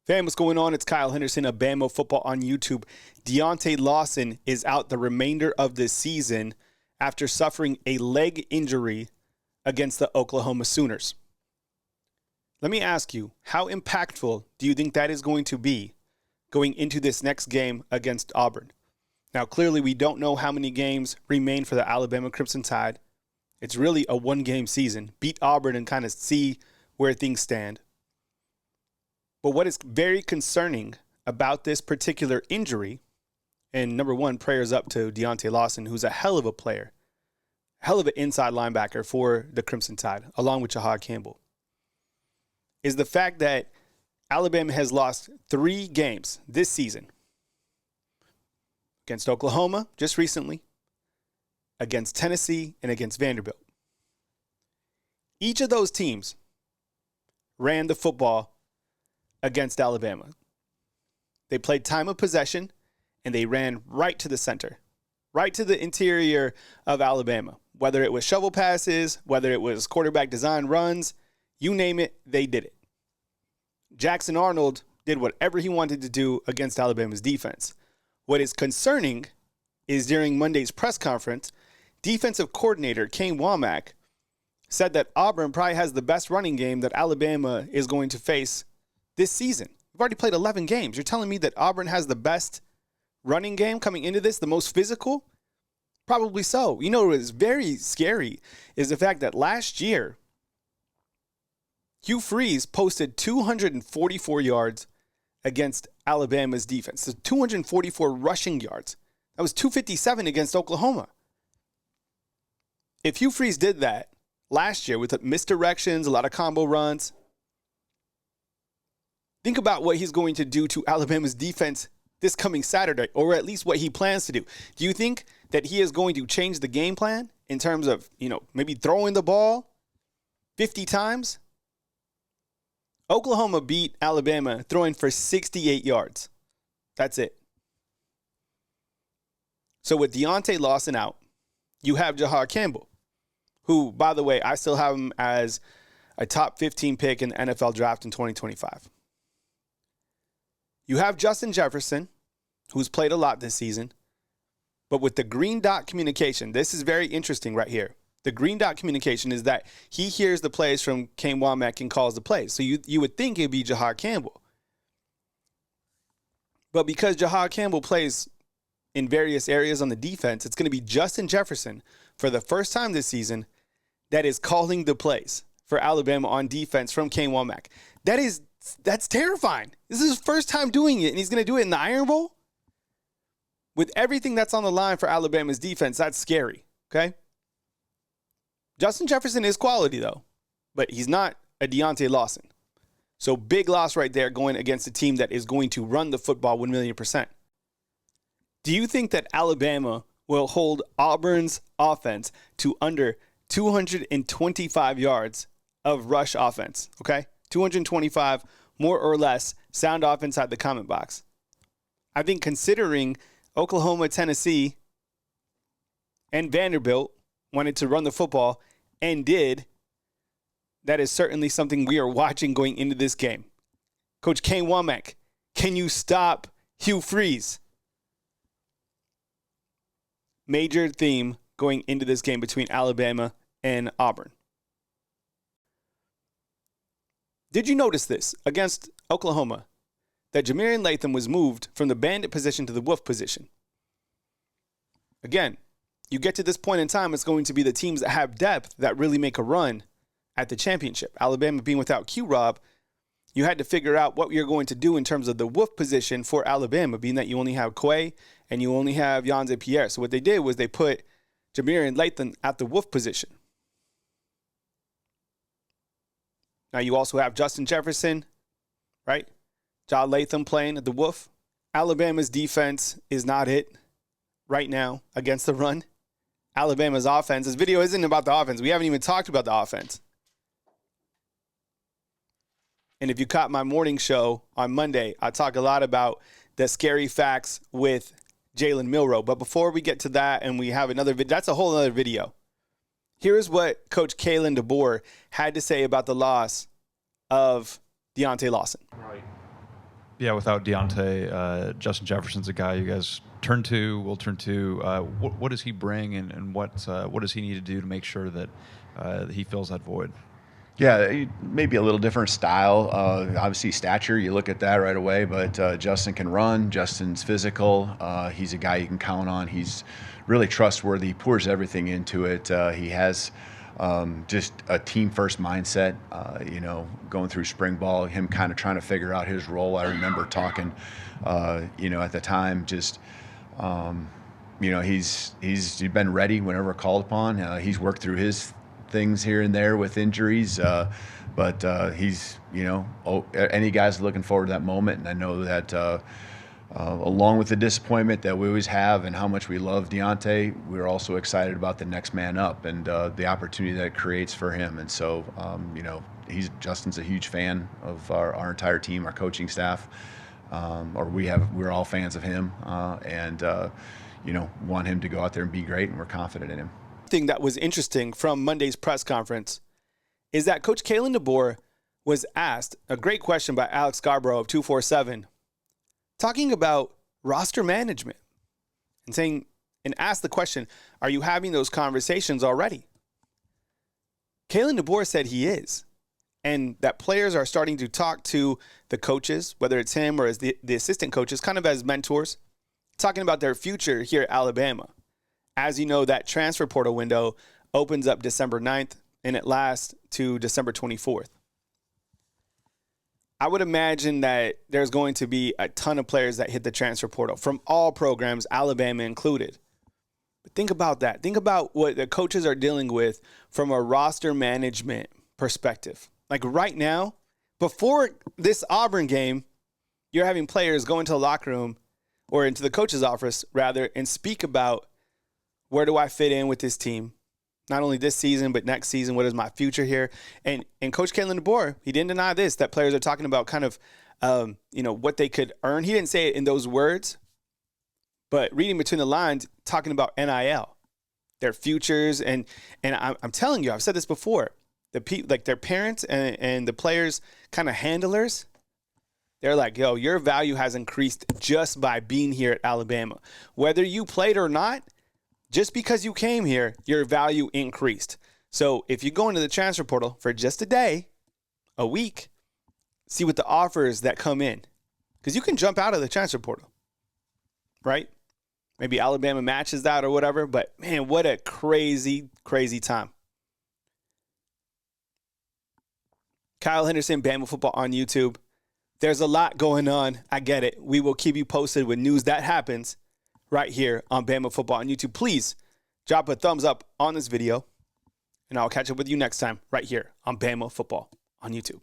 Fam, what's going on? It's Kyle Henderson of Bama Football on YouTube. Deontae Lawson is out the remainder of this season after suffering a leg injury against the Oklahoma Sooners. Let me ask you, how impactful do you think that is going to be going into this next game against Auburn? Now, clearly, we don't know how many games remain for the Alabama Crimson Tide. It's really a one-game season. Beat Auburn and kind of see where things stand. But what is very concerning about this particular injury, and number one, prayers up to Deontae Lawson, who's a hell of a player, hell of an inside linebacker for the Crimson Tide, along with Jahad Campbell, is the fact that Alabama has lost 3 games this season. Against Oklahoma, just recently, against Tennessee, and against Vanderbilt. Each of those teams ran the football against Alabama. They played time of possession, and they ran right to the center, right to the interior of Alabama. Whether it was shovel passes, whether it was quarterback design runs, you name it, they did it. Jackson Arnold did whatever he wanted to do against Alabama's defense. What is concerning is during Monday's press conference, defensive coordinator Kane Womack said that Auburn probably has the best running game that Alabama is going to face this season. We've already played 11 games. You're telling me that Auburn has the best running game coming into this, the most physical? Probably so. You know what is very scary is the fact that last year, Hugh Freeze posted 244 yards against Alabama's defense. So 244 rushing yards. That was 257 against Oklahoma. If Hugh Freeze did that last year with misdirections, a lot of combo runs, think about what he's going to do to Alabama's defense this coming Saturday, or at least what he plans to do. Do you think that he is going to change the game plan in terms of, maybe throwing the ball 50 times? Oklahoma beat Alabama throwing for 68 yards. That's it. So with Deontae Lawson out, you have Jahad Campbell, who, by the way, I still have him as a top 15 pick in the NFL draft in 2025. You have Justin Jefferson, who's played a lot this season. But with the green dot communication, this is very interesting right here. The green dot communication is that he hears the plays from Kane Womack and calls the plays. So you would think it'd be Jahad Campbell. But because Jahad Campbell plays in various areas on the defense, it's going to be Justin Jefferson for the first time this season that is calling the plays for Alabama on defense from Kane Womack. That's terrifying. This is his first time doing it, and he's going to do it in the Iron Bowl? With everything that's on the line for Alabama's defense, that's scary, okay? Justin Jefferson is quality, though, but he's not a Deontae Lawson. So big loss right there going against a team that is going to run the football 1,000,000%. Do you think that Alabama will hold Auburn's offense to under 225 yards of rush offense, okay? 225, more or less, sound off inside the comment box. I think considering Oklahoma, Tennessee, and Vanderbilt wanted to run the football and did, that is certainly something we are watching going into this game. Coach Kane Womack, can you stop Hugh Freeze? Major theme going into this game between Alabama and Auburn. Did you notice this against Oklahoma, that Jamarian Latham was moved from the bandit position to the wolf position? Again, you get to this point in time, it's going to be the teams that have depth that really make a run at the championship. Alabama being without Q-Rob, you had to figure out what you're going to do in terms of the wolf position for Alabama, being that you only have Quay and you only have Yonze Pierre. So what they did was they put Jamarian Latham at the wolf position. Now you also have Justin Jefferson, right? John Latham playing at the wolf. Alabama's defense is not it right now against the run. Alabama's offense, this video isn't about the offense. We haven't even talked about the offense. And if you caught my morning show on Monday, I talk a lot about the scary facts with Jalen Milroe. But before we get to that, and we have another video, that's a whole other video. Here's what Coach Kalen DeBoer had to say about the loss of Deontae Lawson. Right. Yeah, without Deontae, Justin Jefferson's a guy you guys will turn to. What does he bring, and what does he need to do to make sure that he fills that void? Yeah, maybe a little different style. Obviously, stature, you look at that right away, but Justin can run. Justin's physical. He's a guy you can count on. He's really trustworthy. He pours everything into it. He has just a team-first mindset. Going through spring ball, him kind of trying to figure out his role. I remember talking, at the time, just he's been ready whenever called upon. He's worked through his things here and there with injuries, but he's any guy's looking forward to that moment, and I know that along with the disappointment that we always have and how much we love Deontae, we're also excited about the next man up and the opportunity that it creates for him. And so Justin's a huge fan of our entire team, our coaching staff, we're all fans of him, and want him to go out there and be great, and we're confident in him. Thing that was interesting from Monday's press conference is that Coach Kalen DeBoer was asked a great question by Alex Scarborough of 247, talking about roster management and asked the question, are you having those conversations already? Kalen DeBoer said he is, and that players are starting to talk to the coaches, whether it's him or as the assistant coaches, kind of as mentors, talking about their future here at Alabama. As you know, that transfer portal window opens up December 9th, and it lasts to December 24th. I would imagine that there's going to be a ton of players that hit the transfer portal from all programs, Alabama included. But think about that. Think about what the coaches are dealing with from a roster management perspective. Like right now, before this Auburn game, you're having players go into the locker room or into the coach's office, rather, and speak about, where do I fit in with this team? Not only this season, but next season. What is my future here? And Coach Kalen DeBoer, he didn't deny this, that players are talking about kind of, what they could earn. He didn't say it in those words, but reading between the lines, talking about NIL, their futures. And I'm telling you, I've said this before, their parents and the players kind of handlers, they're like, yo, your value has increased just by being here at Alabama. Whether you played or not, just because you came here, your value increased. So if you go into the transfer portal for just a day, a week, see what the offers that come in. Because you can jump out of the transfer portal, right? Maybe Alabama matches that or whatever. But, man, what a crazy, crazy time. Kyle Henderson, Bama Football on YouTube. There's a lot going on. I get it. We will keep you posted with news that happens right here on Bama Football on YouTube. Please drop a thumbs up on this video, and I'll catch up with you next time right here on Bama Football on YouTube.